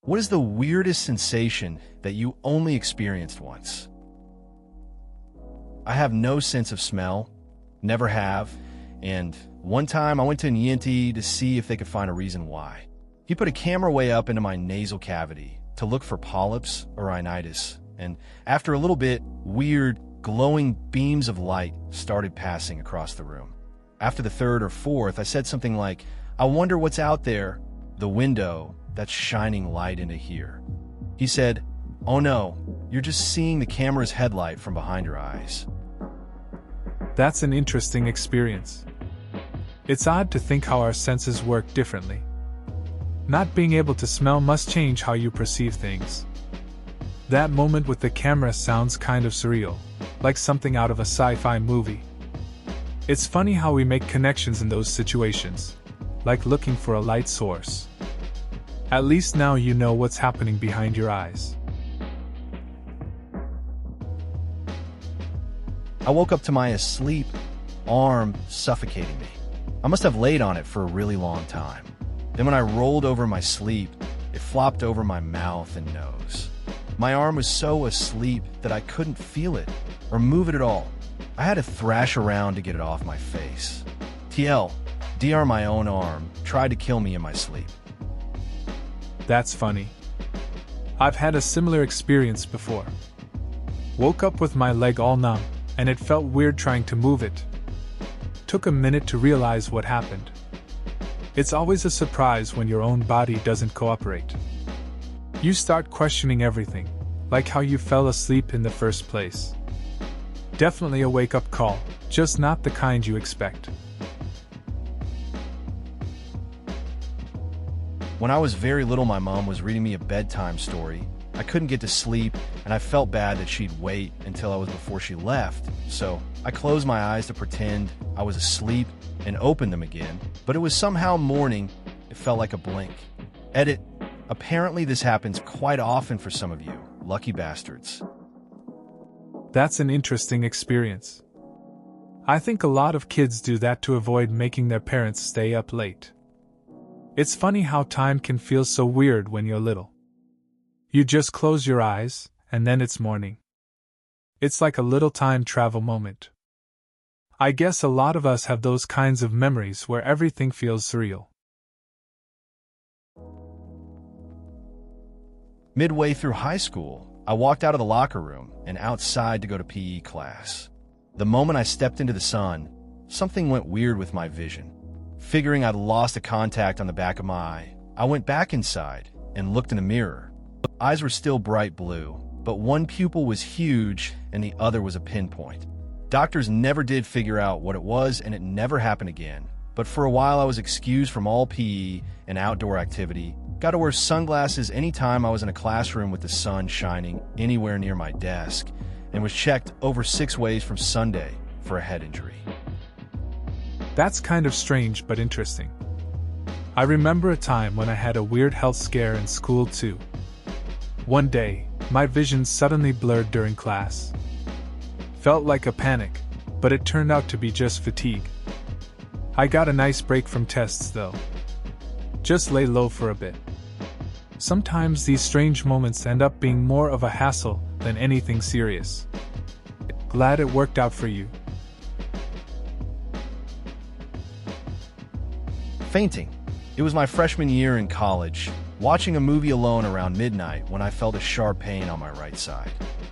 What is the weirdest sensation that you only experienced once? I have no sense of smell, never have, and one time I went to an ENT to see if they could find a reason why. He put a camera way up into my nasal cavity to look for polyps or rhinitis, and after a little bit, weird, glowing beams of light started passing across the room. After the third or fourth, I said something like, "I wonder what's out there, the window that's shining light into here." He said, "Oh no, you're just seeing the camera's headlight from behind your eyes." That's an interesting experience. It's odd to think how our senses work differently. Not being able to smell must change how you perceive things. That moment with the camera sounds kind of surreal, like something out of a sci-fi movie. It's funny how we make connections in those situations, like looking for a light source. At least now you know what's happening behind your eyes. I woke up to my asleep arm suffocating me. I must have laid on it for a really long time. Then when I rolled over in my sleep, it flopped over my mouth and nose. My arm was so asleep that I couldn't feel it or move it at all. I had to thrash around to get it off my face. DR my own arm, tried to kill me in my sleep. That's funny. I've had a similar experience before. Woke up with my leg all numb, and it felt weird trying to move it. Took a minute to realize what happened. It's always a surprise when your own body doesn't cooperate. You start questioning everything, like how you fell asleep in the first place. Definitely a wake-up call, just not the kind you expect. When I was very little, my mom was reading me a bedtime story. I couldn't get to sleep, and I felt bad that she'd wait until I was before she left, so I closed my eyes to pretend I was asleep and opened them again, but it was somehow morning. It felt like a blink. Edit. Apparently this happens quite often for some of you, lucky bastards. That's an interesting experience. I think a lot of kids do that to avoid making their parents stay up late. It's funny how time can feel so weird when you're little. You just close your eyes, and then it's morning. It's like a little time travel moment. I guess a lot of us have those kinds of memories where everything feels surreal. Midway through high school, I walked out of the locker room and outside to go to PE class. The moment I stepped into the sun, something went weird with my vision. Figuring I'd lost a contact on the back of my eye, I went back inside and looked in the mirror. Eyes were still bright blue, but one pupil was huge and the other was a pinpoint. Doctors never did figure out what it was, and it never happened again. But for a while I was excused from all PE and outdoor activity, got to wear sunglasses anytime I was in a classroom with the sun shining anywhere near my desk, and was checked over 6 ways from Sunday for a head injury. That's kind of strange but interesting. I remember a time when I had a weird health scare in school too. One day, my vision suddenly blurred during class. Felt like a panic, but it turned out to be just fatigue. I got a nice break from tests though. Just lay low for a bit. Sometimes these strange moments end up being more of a hassle than anything serious. Glad it worked out for you. Fainting. It was my freshman year in college, watching a movie alone around midnight when I felt a sharp pain on my right side.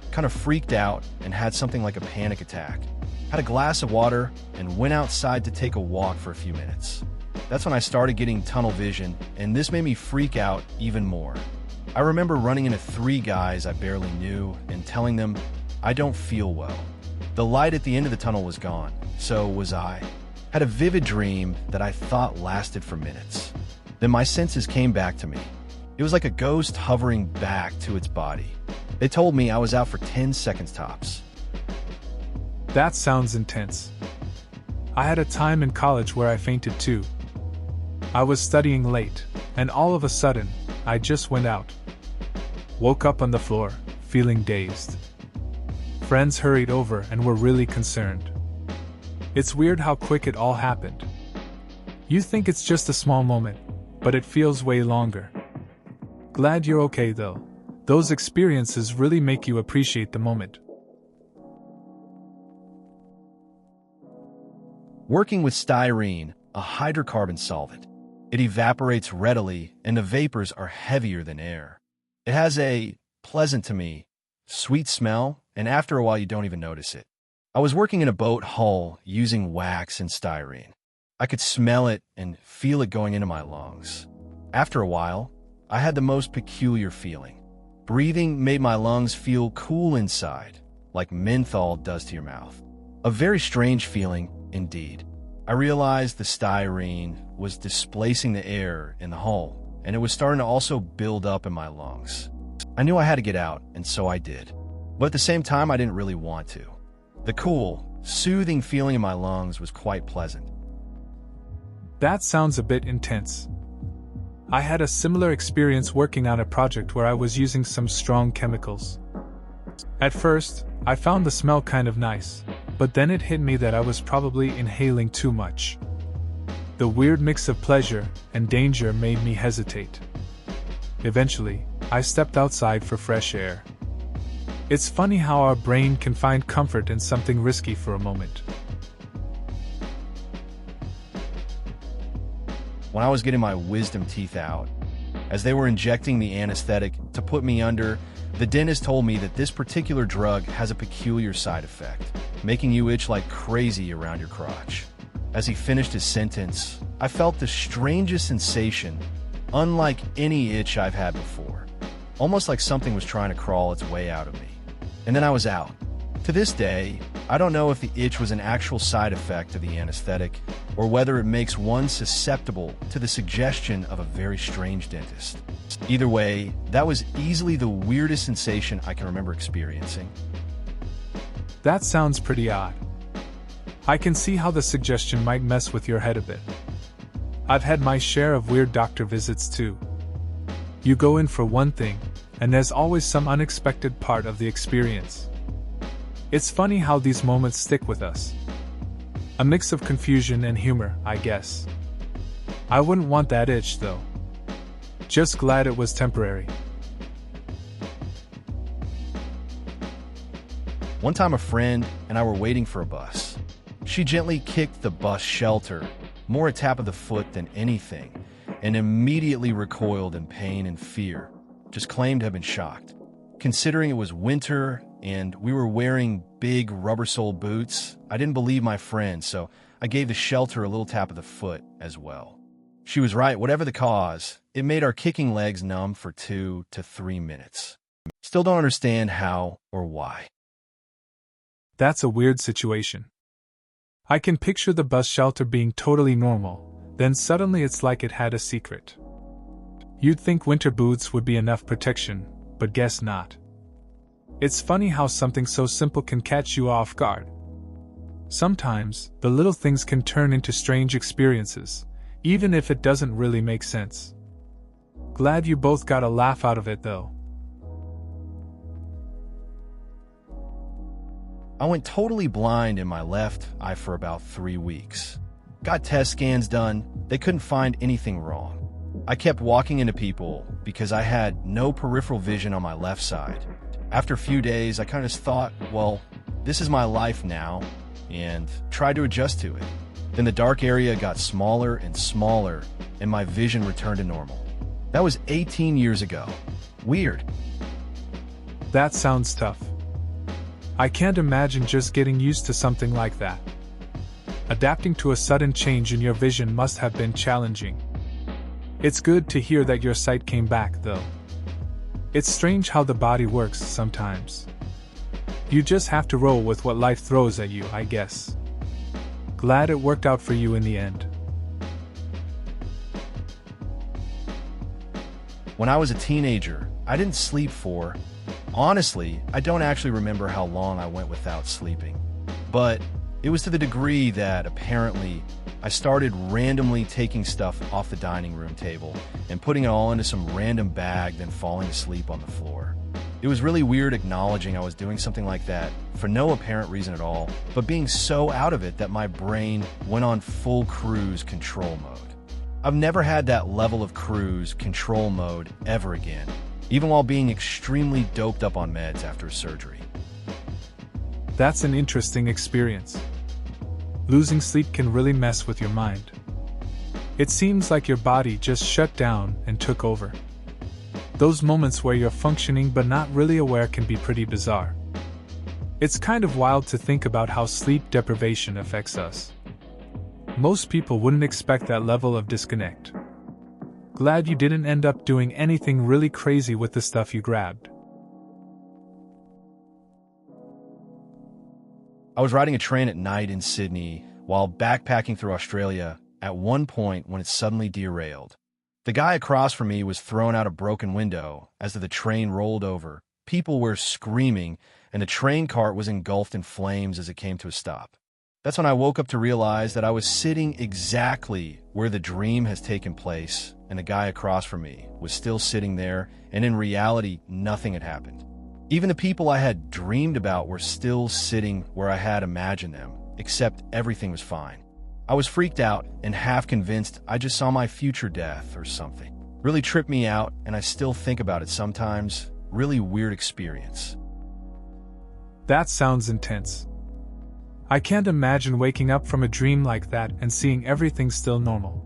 Kind of freaked out and had something like a panic attack. Had a glass of water and went outside to take a walk for a few minutes. That's when I started getting tunnel vision, and this made me freak out even more. I remember running into 3 guys I barely knew and telling them, "I don't feel well." The light at the end of the tunnel was gone, so was I. Had a vivid dream that I thought lasted for minutes. Then my senses came back to me. It was like a ghost hovering back to its body. They told me I was out for 10 seconds tops. That sounds intense. I had a time in college where I fainted too. I was studying late, and all of a sudden, I just went out. Woke up on the floor, feeling dazed. Friends hurried over and were really concerned. It's weird how quick it all happened. You think it's just a small moment, but it feels way longer. Glad you're okay though. Those experiences really make you appreciate the moment. Working with styrene, a hydrocarbon solvent, it evaporates readily and the vapors are heavier than air. It has a pleasant to me, sweet smell, and after a while you don't even notice it. I was working in a boat hull using wax and styrene. I could smell it and feel it going into my lungs. After a while, I had the most peculiar feeling. Breathing made my lungs feel cool inside, like menthol does to your mouth. A very strange feeling indeed. I realized the styrene was displacing the air in the hull, and it was starting to also build up in my lungs. I knew I had to get out, and so I did. But at the same time, I didn't really want to. The cool, soothing feeling in my lungs was quite pleasant. That sounds a bit intense. I had a similar experience working on a project where I was using some strong chemicals. At first, I found the smell kind of nice, but then it hit me that I was probably inhaling too much. The weird mix of pleasure and danger made me hesitate. Eventually, I stepped outside for fresh air. It's funny how our brain can find comfort in something risky for a moment. When I was getting my wisdom teeth out, as they were injecting the anesthetic to put me under, the dentist told me that this particular drug has a peculiar side effect, making you itch like crazy around your crotch. As he finished his sentence, I felt the strangest sensation, unlike any itch I've had before. Almost like something was trying to crawl its way out of me. And then I was out. To this day, I don't know if the itch was an actual side effect of the anesthetic, or whether it makes one susceptible to the suggestion of a very strange dentist. Either way, that was easily the weirdest sensation I can remember experiencing. That sounds pretty odd. I can see how the suggestion might mess with your head a bit. I've had my share of weird doctor visits too. You go in for one thing, and there's always some unexpected part of the experience. It's funny how these moments stick with us. A mix of confusion and humor, I guess. I wouldn't want that itch though. Just glad it was temporary. One time a friend and I were waiting for a bus. She gently kicked the bus shelter, more a tap of the foot than anything, and immediately recoiled in pain and fear, just claimed to have been shocked. Considering it was winter and we were wearing big rubber-soled boots, I didn't believe my friend, so I gave the shelter a little tap of the foot as well. She was right, whatever the cause, it made our kicking legs numb for 2 to 3 minutes. Still don't understand how or why. That's a weird situation. I can picture the bus shelter being totally normal, then suddenly it's like it had a secret. You'd think winter boots would be enough protection, but guess not. It's funny how something so simple can catch you off guard. Sometimes, the little things can turn into strange experiences, even if it doesn't really make sense. Glad you both got a laugh out of it though. I went totally blind in my left eye for about 3 weeks. Got test scans done, they couldn't find anything wrong. I kept walking into people because I had no peripheral vision on my left side. After a few days, I kind of thought, well, this is my life now, and tried to adjust to it. Then the dark area got smaller and smaller, and my vision returned to normal. That was 18 years ago. Weird. That sounds tough. I can't imagine just getting used to something like that. Adapting to a sudden change in your vision must have been challenging. It's good to hear that your sight came back, though. It's strange how the body works sometimes. You just have to roll with what life throws at you, I guess. Glad it worked out for you in the end. When I was a teenager, I didn't sleep for... Honestly, I don't actually remember how long I went without sleeping. But it was to the degree that, apparently, I started randomly taking stuff off the dining room table and putting it all into some random bag, then falling asleep on the floor. It was really weird acknowledging I was doing something like that for no apparent reason at all, but being so out of it that my brain went on full cruise control mode. I've never had that level of cruise control mode ever again, even while being extremely doped up on meds after a surgery. That's an interesting experience. Losing sleep can really mess with your mind. It seems like your body just shut down and took over. Those moments where you're functioning but not really aware can be pretty bizarre. It's kind of wild to think about how sleep deprivation affects us. Most people wouldn't expect that level of disconnect. Glad you didn't end up doing anything really crazy with the stuff you grabbed. I was riding a train at night in Sydney while backpacking through Australia at one point when it suddenly derailed. The guy across from me was thrown out a broken window as the train rolled over. People were screaming, and the train cart was engulfed in flames as it came to a stop. That's when I woke up to realize that I was sitting exactly where the dream has taken place, and the guy across from me was still sitting there, and in reality, nothing had happened. Even the people I had dreamed about were still sitting where I had imagined them, except everything was fine. I was freaked out and half convinced I just saw my future death or something. Really tripped me out, and I still think about it sometimes. Really weird experience. That sounds intense. I can't imagine waking up from a dream like that and seeing everything still normal.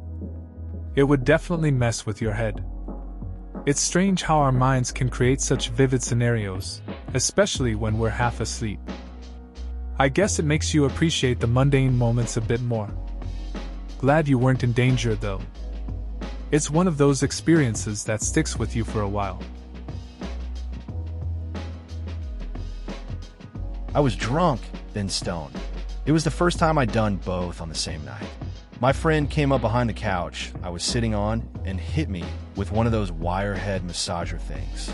It would definitely mess with your head. It's strange how our minds can create such vivid scenarios, especially when we're half asleep. I guess it makes you appreciate the mundane moments a bit more. Glad you weren't in danger, though. It's one of those experiences that sticks with you for a while. I was drunk, then stoned. It was the first time I'd done both on the same night. My friend came up behind the couch I was sitting on and hit me with one of those wire head massager things.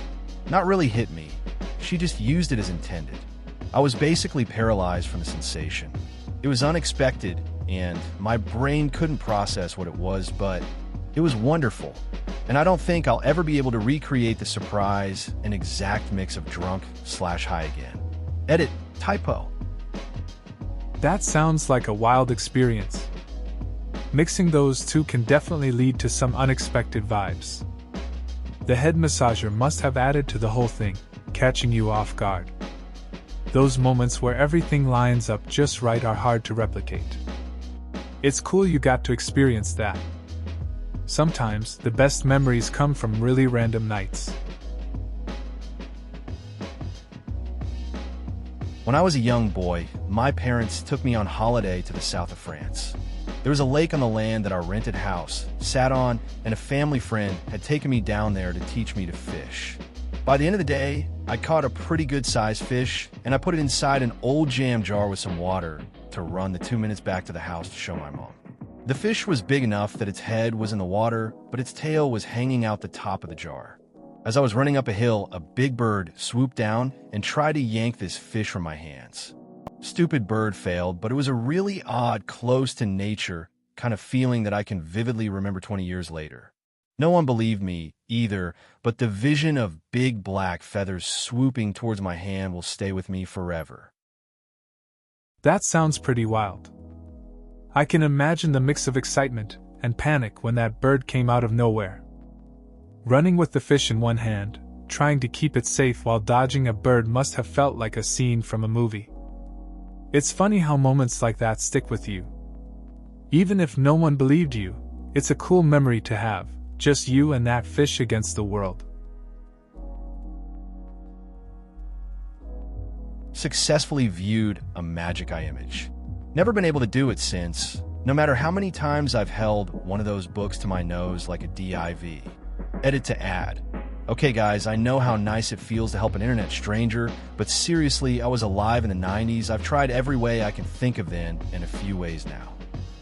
Not really hit me, she just used it as intended. I was basically paralyzed from the sensation. It was unexpected, and my brain couldn't process what it was, but it was wonderful. And I don't think I'll ever be able to recreate the surprise and exact mix of drunk/high again. Edit, typo. That sounds like a wild experience. Mixing those two can definitely lead to some unexpected vibes. The head massager must have added to the whole thing, catching you off guard. Those moments where everything lines up just right are hard to replicate. It's cool you got to experience that. Sometimes, the best memories come from really random nights. When I was a young boy, my parents took me on holiday to the south of France. There was a lake on the land that our rented house sat on, and a family friend had taken me down there to teach me to fish. By the end of the day, I caught a pretty good-sized fish, and I put it inside an old jam jar with some water to run the 2 minutes back to the house to show my mom. The fish was big enough that its head was in the water, but its tail was hanging out the top of the jar. As I was running up a hill, a big bird swooped down and tried to yank this fish from my hands. Stupid bird failed, but it was a really odd, close to nature kind of feeling that I can vividly remember 20 years later. No one believed me either, but the vision of big black feathers swooping towards my hand will stay with me forever. That sounds pretty wild. I can imagine the mix of excitement and panic when that bird came out of nowhere. Running with the fish in one hand, trying to keep it safe while dodging a bird must have felt like a scene from a movie. It's funny how moments like that stick with you. Even if no one believed you, it's a cool memory to have, just you and that fish against the world. Successfully viewed a magic eye image. Never been able to do it since, no matter how many times I've held one of those books to my nose like a div. Edit to add. Okay guys, I know how nice it feels to help an internet stranger, but seriously, I was alive in the 90s. I've tried every way I can think of then, and a few ways now.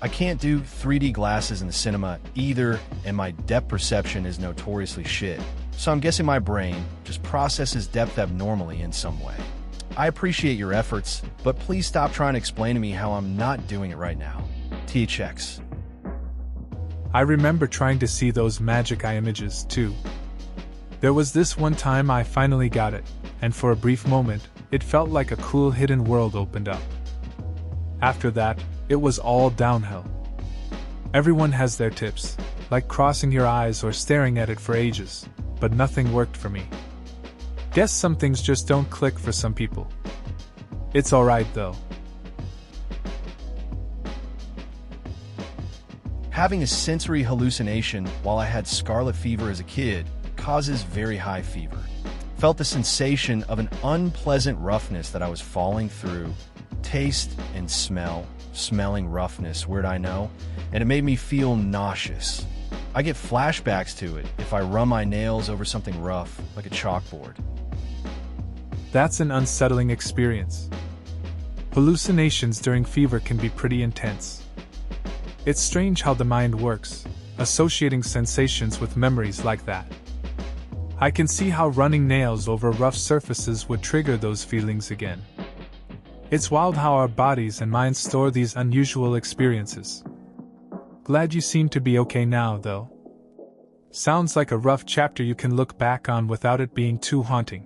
I can't do 3D glasses in the cinema either, and my depth perception is notoriously shit. So I'm guessing my brain just processes depth abnormally in some way. I appreciate your efforts, but please stop trying to explain to me how I'm not doing it right now. THX. I remember trying to see those magic eye images, too. There was this one time I finally got it, and for a brief moment, it felt like a cool hidden world opened up. After that, it was all downhill. Everyone has their tips, like crossing your eyes or staring at it for ages, but nothing worked for me. Guess some things just don't click for some people. It's alright though. Having a sensory hallucination while I had scarlet fever as a kid causes very high fever. Felt the sensation of an unpleasant roughness that I was falling through. Taste and smelling roughness, weird I know, and it made me feel nauseous. I get flashbacks to it if I run my nails over something rough, like a chalkboard. That's an unsettling experience. Hallucinations during fever can be pretty intense. It's strange how the mind works, associating sensations with memories like that. I can see how running nails over rough surfaces would trigger those feelings again. It's wild how our bodies and minds store these unusual experiences. Glad you seem to be okay now, though. Sounds like a rough chapter you can look back on without it being too haunting.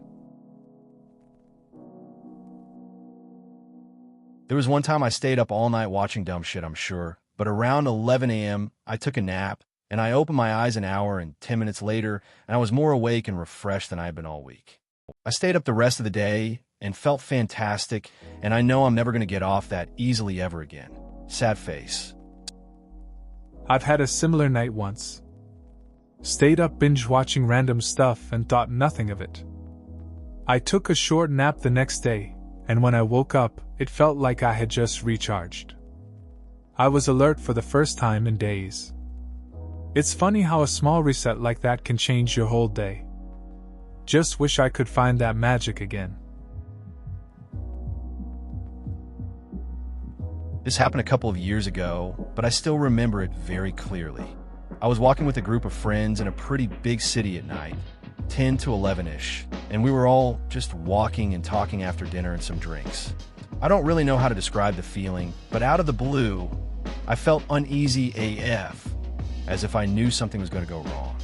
There was one time I stayed up all night watching dumb shit, I'm sure, but around 11 a.m., I took a nap, and I opened my eyes an hour and 10 minutes later, and I was more awake and refreshed than I had been all week. I stayed up the rest of the day and felt fantastic, and I know I'm never going to get off that easily ever again. Sad face. I've had a similar night once. Stayed up binge-watching random stuff and thought nothing of it. I took a short nap the next day, and when I woke up, it felt like I had just recharged. I was alert for the first time in days. It's funny how a small reset like that can change your whole day. Just wish I could find that magic again. This happened a couple of years ago, but I still remember it very clearly. I was walking with a group of friends in a pretty big city at night, 10 to 11-ish, and we were all just walking and talking after dinner and some drinks. I don't really know how to describe the feeling, but out of the blue, I felt uneasy AF, as if I knew something was going to go wrong.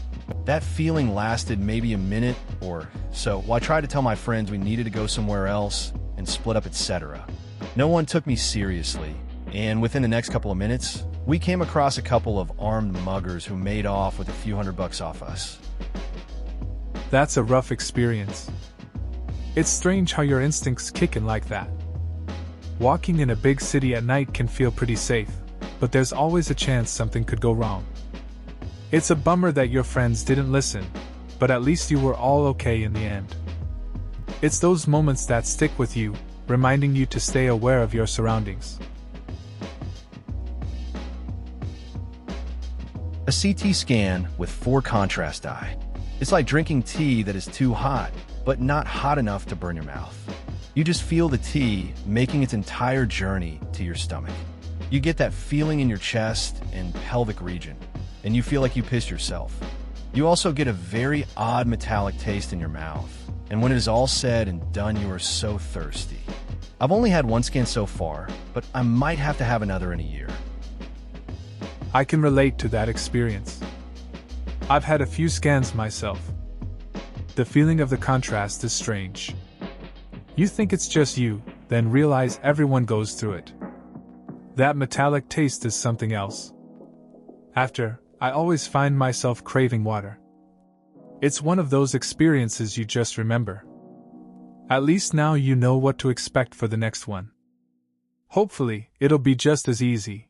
That feeling lasted maybe a minute or so while I tried to tell my friends we needed to go somewhere else and split up, etc. No one took me seriously, and within the next couple of minutes, we came across a couple of armed muggers who made off with a few $100 off us. That's a rough experience. It's strange how your instincts kick in like that. Walking in a big city at night can feel pretty safe, but there's always a chance something could go wrong. It's a bummer that your friends didn't listen, but at least you were all okay in the end. It's those moments that stick with you, reminding you to stay aware of your surroundings. A CT scan with 4 contrast dye. It's like drinking tea that is too hot, but not hot enough to burn your mouth. You just feel the tea making its entire journey to your stomach. You get that feeling in your chest and pelvic region, and you feel like you pissed yourself. You also get a very odd metallic taste in your mouth, and when it is all said and done, you are so thirsty. I've only had one scan so far, but I might have to have another in a year. I can relate to that experience. I've had a few scans myself. The feeling of the contrast is strange. You think it's just you, then realize everyone goes through it. That metallic taste is something else. After, I always find myself craving water. It's one of those experiences you just remember. At least now you know what to expect for the next one. Hopefully, it'll be just as easy.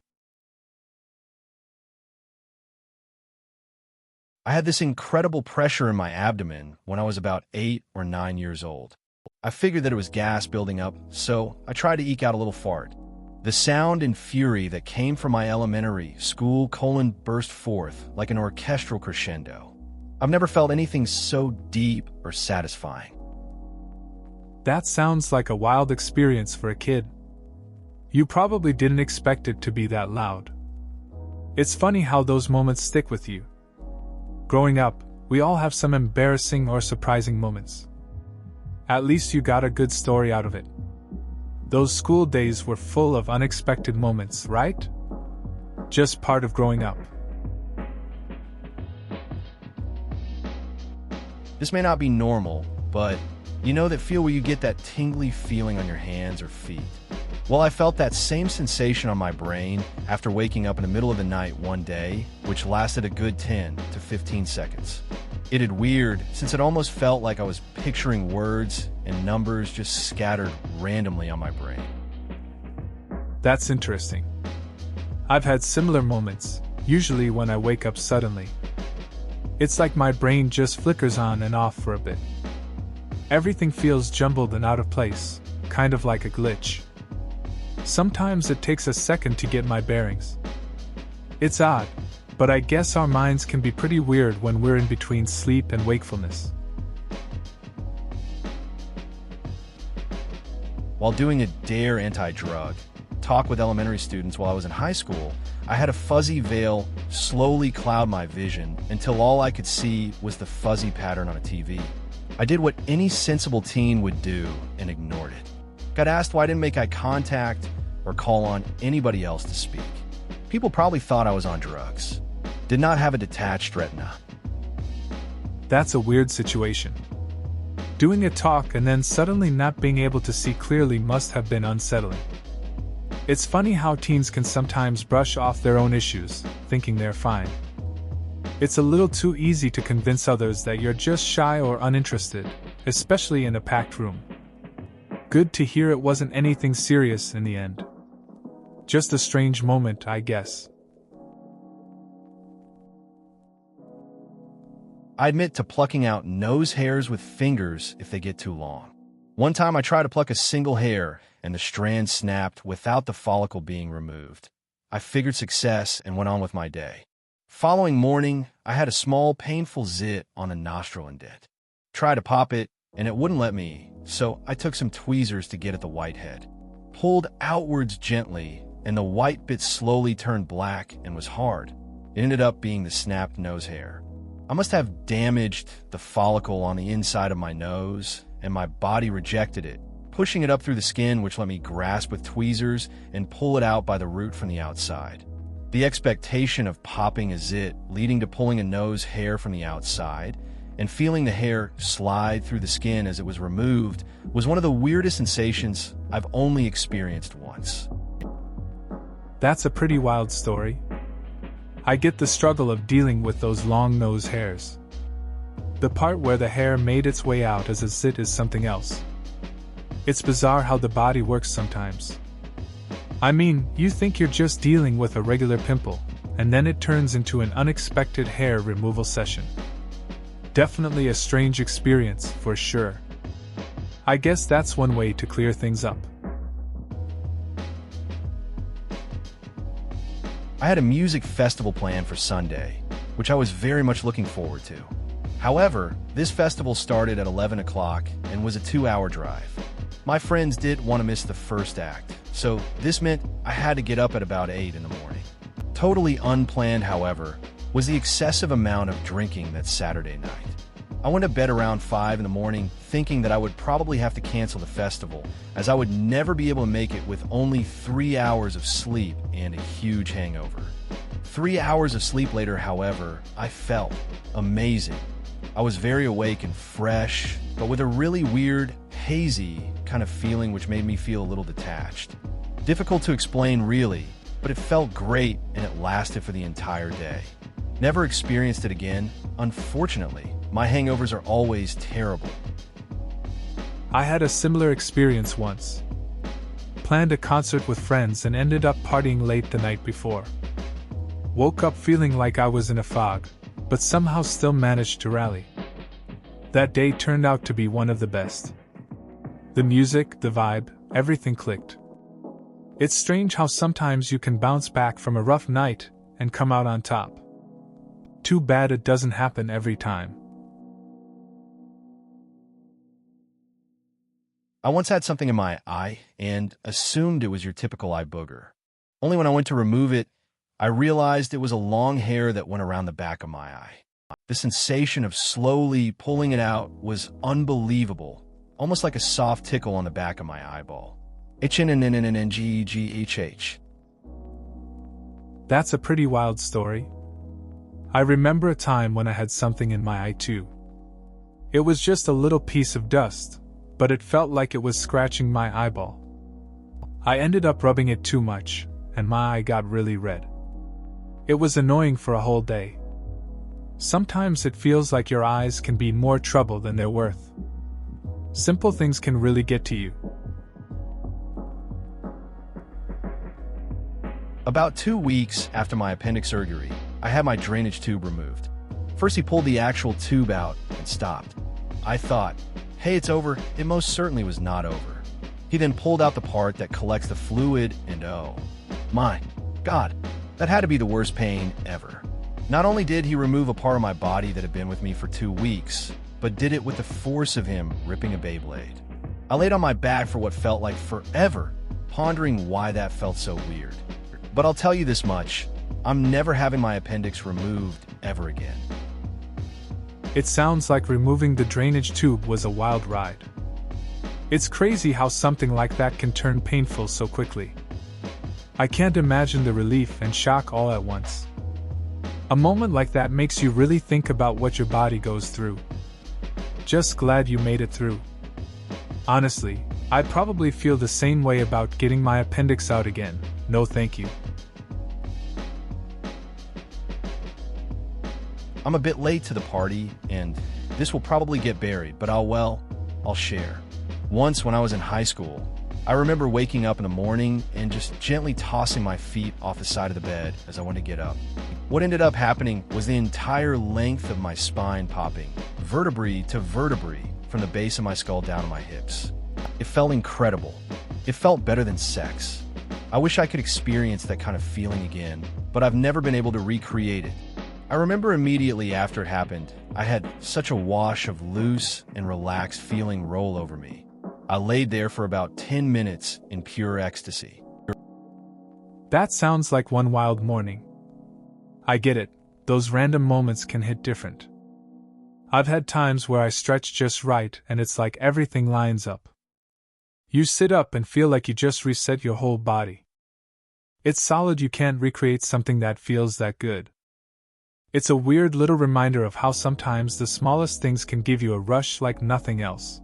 I had this incredible pressure in my abdomen when I was about 8 or 9 years old. I figured that it was gas building up, so I tried to eke out a little fart. The sound and fury that came from my elementary school colon burst forth like an orchestral crescendo. I've never felt anything so deep or satisfying. That sounds like a wild experience for a kid. You probably didn't expect it to be that loud. It's funny how those moments stick with you. Growing up, we all have some embarrassing or surprising moments. At least you got a good story out of it. Those school days were full of unexpected moments, right? Just part of growing up. This may not be normal, but you know that feel where you get that tingly feeling on your hands or feet. Well, I felt that same sensation on my brain after waking up in the middle of the night one day, which lasted a good 10 to 15 seconds. It had weird, since it almost felt like I was picturing words and numbers just scattered randomly on my brain. That's interesting. I've had similar moments, usually when I wake up suddenly. It's like my brain just flickers on and off for a bit. Everything feels jumbled and out of place, kind of like a glitch. Sometimes it takes a second to get my bearings. It's odd, but I guess our minds can be pretty weird when we're in between sleep and wakefulness. While doing a DARE anti-drug talk with elementary students while I was in high school, I had a fuzzy veil slowly cloud my vision until all I could see was the fuzzy pattern on a TV. I did what any sensible teen would do and ignored it. Got asked why I didn't make eye contact or call on anybody else to speak. People probably thought I was on drugs. Did not have a detached retina. That's a weird situation. Doing a talk and then suddenly not being able to see clearly must have been unsettling. It's funny how teens can sometimes brush off their own issues, thinking they're fine. It's a little too easy to convince others that you're just shy or uninterested, especially in a packed room. Good to hear it wasn't anything serious in the end. Just a strange moment, I guess. I admit to plucking out nose hairs with fingers if they get too long. One time I tried to pluck a single hair and the strand snapped without the follicle being removed. I figured success and went on with my day. Following morning, I had a small painful zit on a nostril indent. Tried to pop it and it wouldn't let me, so I took some tweezers to get at the whitehead. Pulled outwards gently and the white bit slowly turned black and was hard. It ended up being the snapped nose hair. I must have damaged the follicle on the inside of my nose, and my body rejected it, pushing it up through the skin, which let me grasp with tweezers and pull it out by the root from the outside. The expectation of popping a zit, leading to pulling a nose hair from the outside, and feeling the hair slide through the skin as it was removed, was one of the weirdest sensations I've only experienced once. That's a pretty wild story. I get the struggle of dealing with those long nose hairs. The part where the hair made its way out as a zit is something else. It's bizarre how the body works sometimes. I mean, you think you're just dealing with a regular pimple, and then it turns into an unexpected hair removal session. Definitely a strange experience, for sure. I guess that's one way to clear things up. I had a music festival planned for Sunday, which I was very much looking forward to. However, this festival started at 11 o'clock and was a 2-hour drive. My friends didn't want to miss the first act, so this meant I had to get up at about 8 in the morning. Totally unplanned, however, was the excessive amount of drinking that Saturday night. I went to bed around 5 in the morning thinking that I would probably have to cancel the festival, as I would never be able to make it with only 3 hours of sleep and a huge hangover. 3 hours of sleep later, however, I felt amazing. I was very awake and fresh, but with a really weird, hazy kind of feeling which made me feel a little detached. Difficult to explain really, but it felt great and it lasted for the entire day. Never experienced it again, unfortunately. My hangovers are always terrible. I had a similar experience once. Planned a concert with friends and ended up partying late the night before. Woke up feeling like I was in a fog, but somehow still managed to rally. That day turned out to be one of the best. The music, the vibe, everything clicked. It's strange how sometimes you can bounce back from a rough night and come out on top. Too bad it doesn't happen every time. I once had something in my eye and assumed it was your typical eye booger. Only when I went to remove it, I realized it was a long hair that went around the back of my eye. The sensation of slowly pulling it out was unbelievable, almost like a soft tickle on the back of my eyeball. HNNNNGGHH. That's a pretty wild story. I remember a time when I had something in my eye too. It was just a little piece of dust, but it felt like it was scratching my eyeball. I ended up rubbing it too much, and my eye got really red. It was annoying for a whole day. Sometimes it feels like your eyes can be more trouble than they're worth. Simple things can really get to you. About 2 weeks after my appendix surgery, I had my drainage tube removed. First he pulled the actual tube out and stopped. I thought, hey, it's over. It most certainly was not over. He then pulled out the part that collects the fluid and oh, my God, that had to be the worst pain ever. Not only did he remove a part of my body that had been with me for 2 weeks, but did it with the force of him ripping a Beyblade. I laid on my back for what felt like forever, pondering why that felt so weird. But I'll tell you this much, I'm never having my appendix removed ever again. It sounds like removing the drainage tube was a wild ride. It's crazy how something like that can turn painful so quickly. I can't imagine the relief and shock all at once. A moment like that makes you really think about what your body goes through. Just glad you made it through. Honestly, I'd probably feel the same way about getting my appendix out again. No thank you. I'm a bit late to the party, and this will probably get buried, but I'll share. Once when I was in high school, I remember waking up in the morning and just gently tossing my feet off the side of the bed as I went to get up. What ended up happening was the entire length of my spine popping, vertebrae to vertebrae, from the base of my skull down to my hips. It felt incredible. It felt better than sex. I wish I could experience that kind of feeling again, but I've never been able to recreate it. I remember immediately after it happened, I had such a wash of loose and relaxed feeling roll over me. I laid there for about 10 minutes in pure ecstasy. That sounds like one wild morning. I get it, those random moments can hit different. I've had times where I stretch just right and it's like everything lines up. You sit up and feel like you just reset your whole body. It's solid you can't recreate something that feels that good. It's a weird little reminder of how sometimes the smallest things can give you a rush like nothing else.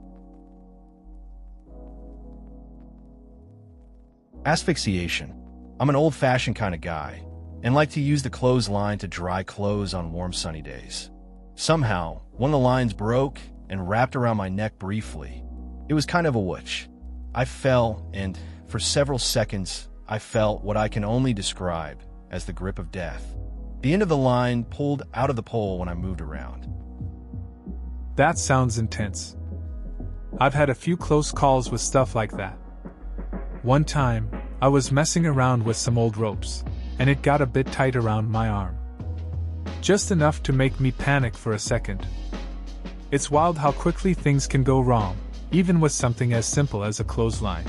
Asphyxiation. I'm an old-fashioned kind of guy, and like to use the clothesline to dry clothes on warm sunny days. Somehow, one of the lines broke and wrapped around my neck briefly. It was kind of a whoosh. I fell, and for several seconds, I felt what I can only describe as the grip of death. The end of the line pulled out of the pole when I moved around. That sounds intense. I've had a few close calls with stuff like that. One time, I was messing around with some old ropes, and it got a bit tight around my arm. Just enough to make me panic for a second. It's wild how quickly things can go wrong, even with something as simple as a clothesline.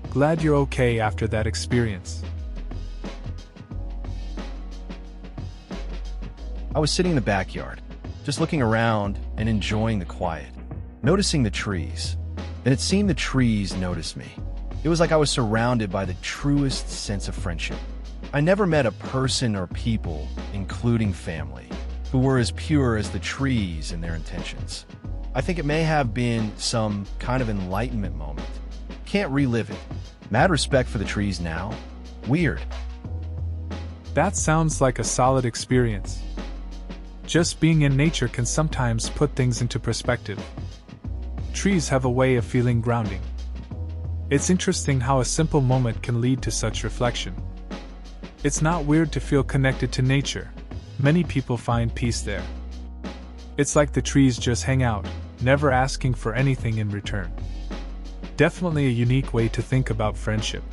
Glad you're okay after that experience. I was sitting in the backyard, just looking around and enjoying the quiet, noticing the trees. Then it seemed the trees noticed me. It was like I was surrounded by the truest sense of friendship. I never met a person or people, including family, who were as pure as the trees in their intentions. I think it may have been some kind of enlightenment moment. Can't relive it. Mad respect for the trees now. Weird. That sounds like a solid experience. Just being in nature can sometimes put things into perspective. Trees have a way of feeling grounding. It's interesting how a simple moment can lead to such reflection. It's not weird to feel connected to nature. Many people find peace there. It's like the trees just hang out, never asking for anything in return. Definitely a unique way to think about friendship.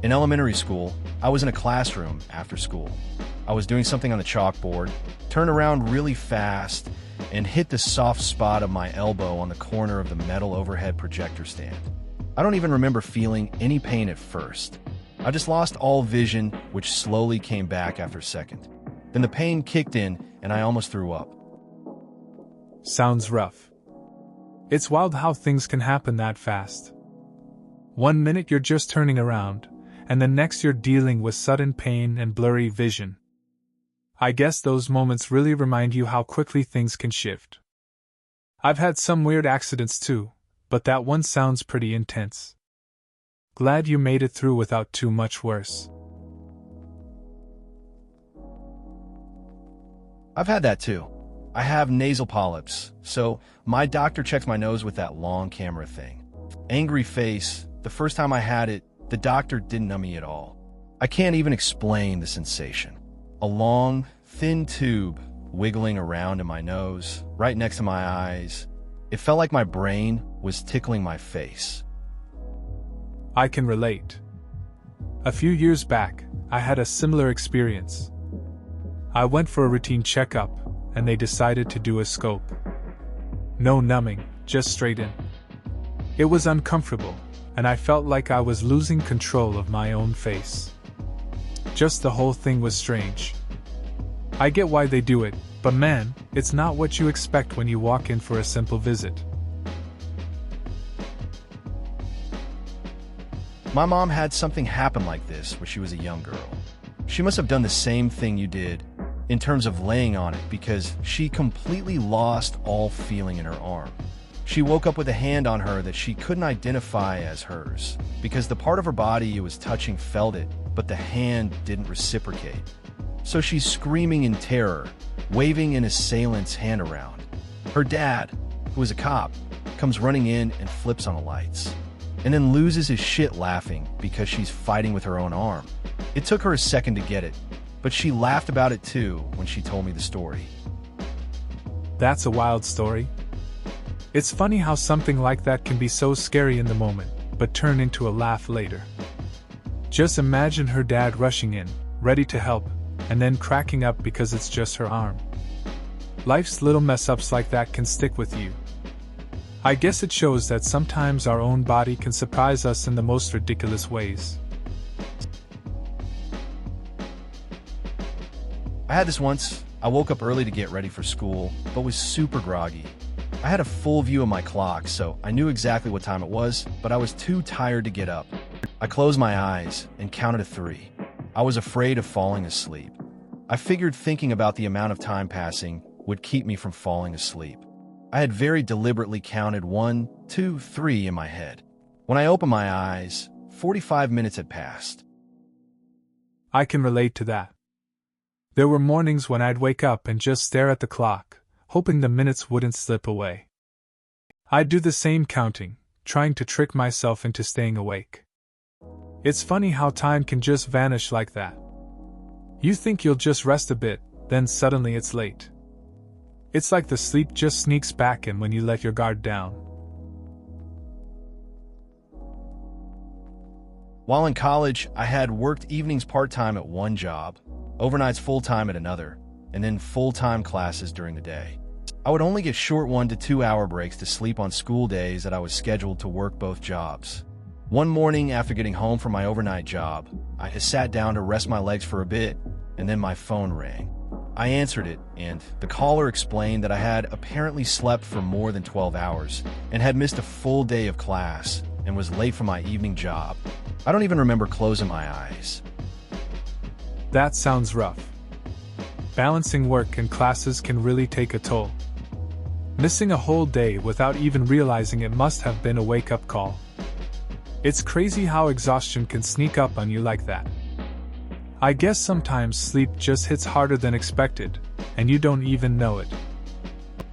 In elementary school, I was in a classroom after school. I was doing something on the chalkboard, turned around really fast, and hit the soft spot of my elbow on the corner of the metal overhead projector stand. I don't even remember feeling any pain at first. I just lost all vision, which slowly came back after a second. Then the pain kicked in, and I almost threw up. Sounds rough. It's wild how things can happen that fast. 1 minute you're just turning around, and the next you're dealing with sudden pain and blurry vision. I guess those moments really remind you how quickly things can shift. I've had some weird accidents too, but that one sounds pretty intense. Glad you made it through without too much worse. I've had that too. I have nasal polyps, so my doctor checks my nose with that long camera thing. Angry face, the first time I had it, the doctor didn't know me at all. I can't even explain the sensation. A long, thin tube wiggling around in my nose, right next to my eyes. It felt like my brain was tickling my face. I can relate. A few years back, I had a similar experience. I went for a routine checkup, and they decided to do a scope. No numbing, just straight in. It was uncomfortable, and I felt like I was losing control of my own face. Just the whole thing was strange. I get why they do it, but man, it's not what you expect when you walk in for a simple visit. My mom had something happen like this when she was a young girl. She must have done the same thing you did in terms of laying on it because she completely lost all feeling in her arm. She woke up with a hand on her that she couldn't identify as hers because the part of her body it was touching felt it, but the hand didn't reciprocate. So she's screaming in terror, waving an assailant's hand around. Her dad, who is a cop, comes running in and flips on the lights, and then loses his shit laughing because she's fighting with her own arm. It took her a second to get it, but she laughed about it too when she told me the story. That's a wild story. It's funny how something like that can be so scary in the moment, but turn into a laugh later. Just imagine her dad rushing in, ready to help, and then cracking up because it's just her arm. Life's little mess-ups like that can stick with you. I guess it shows that sometimes our own body can surprise us in the most ridiculous ways. I had this once. I woke up early to get ready for school, but was super groggy. I had a full view of my clock, so I knew exactly what time it was, but I was too tired to get up. I closed my eyes and counted to 3. I was afraid of falling asleep. I figured thinking about the amount of time passing would keep me from falling asleep. I had very deliberately counted 1, 2, 3 in my head. When I opened my eyes, 45 minutes had passed. I can relate to that. There were mornings when I'd wake up and just stare at the clock, hoping the minutes wouldn't slip away. I'd do the same counting, trying to trick myself into staying awake. It's funny how time can just vanish like that. You think you'll just rest a bit, then suddenly it's late. It's like the sleep just sneaks back in when you let your guard down. While in college, I had worked evenings part-time at one job, overnights full-time at another, and then full-time classes during the day. I would only get short 1 to 2 hour breaks to sleep on school days that I was scheduled to work both jobs. One morning after getting home from my overnight job, I had sat down to rest my legs for a bit, and then my phone rang. I answered it, and the caller explained that I had apparently slept for more than 12 hours and had missed a full day of class and was late for my evening job. I don't even remember closing my eyes. That sounds rough. Balancing work and classes can really take a toll. Missing a whole day without even realizing it must have been a wake-up call. It's crazy how exhaustion can sneak up on you like that. I guess sometimes sleep just hits harder than expected, and you don't even know it.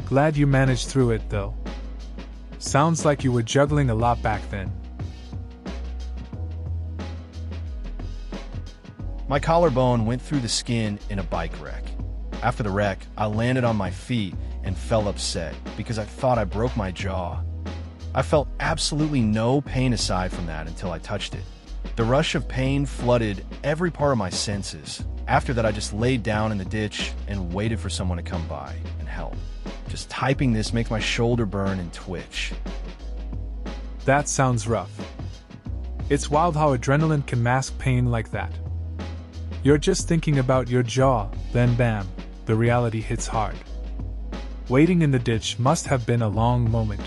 Glad you managed through it, though. Sounds like you were juggling a lot back then. My collarbone went through the skin in a bike wreck. After the wreck, I landed on my feet and felt upset because I thought I broke my jaw. I felt absolutely no pain aside from that until I touched it. The rush of pain flooded every part of my senses. After that, I just laid down in the ditch and waited for someone to come by and help. Just typing this makes my shoulder burn and twitch. That sounds rough. It's wild how adrenaline can mask pain like that. You're just thinking about your jaw, then bam, the reality hits hard. Waiting in the ditch must have been a long moment.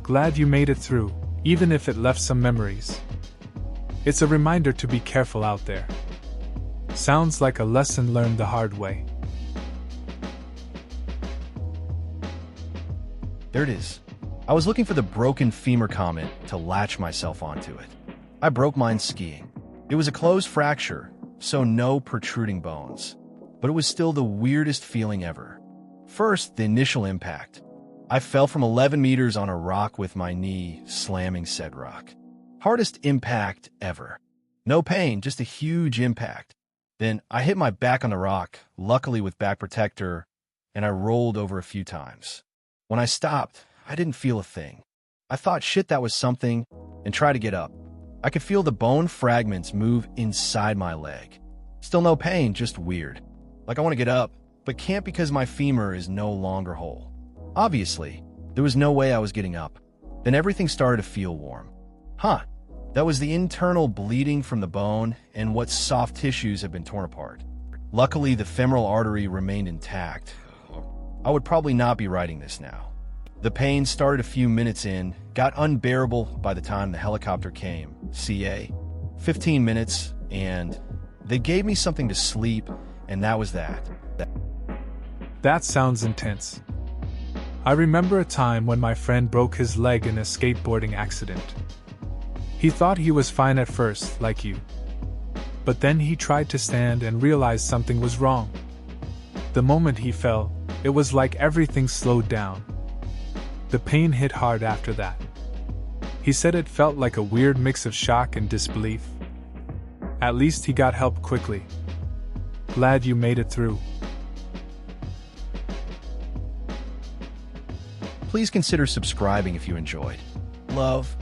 Glad you made it through, even if it left some memories. It's a reminder to be careful out there. Sounds like a lesson learned the hard way. There it is. I was looking for the broken femur comment to latch myself onto it. I broke mine skiing. It was a closed fracture, so no protruding bones. But it was still the weirdest feeling ever. First, the initial impact. I fell from 11 meters on a rock with my knee slamming said rock. Hardest impact ever. No pain, just a huge impact. Then I hit my back on the rock, luckily with back protector, and I rolled over a few times. When I stopped, I didn't feel a thing. I thought shit that was something and tried to get up. I could feel the bone fragments move inside my leg. Still no pain, just weird. Like I want to get up, but can't because my femur is no longer whole. Obviously, there was no way I was getting up. Then everything started to feel warm. Huh, that was the internal bleeding from the bone and what soft tissues have been torn apart. Luckily, the femoral artery remained intact. I would probably not be writing this now. The pain started a few minutes in, got unbearable by the time the helicopter came, CA. 15 minutes, and they gave me something to sleep, and that was that. That sounds intense. I remember a time when my friend broke his leg in a skateboarding accident. He thought he was fine at first, like you. But then he tried to stand and realized something was wrong. The moment he fell, it was like everything slowed down. The pain hit hard after that. He said it felt like a weird mix of shock and disbelief. At least he got help quickly. Glad you made it through. Please consider subscribing if you enjoyed. Love.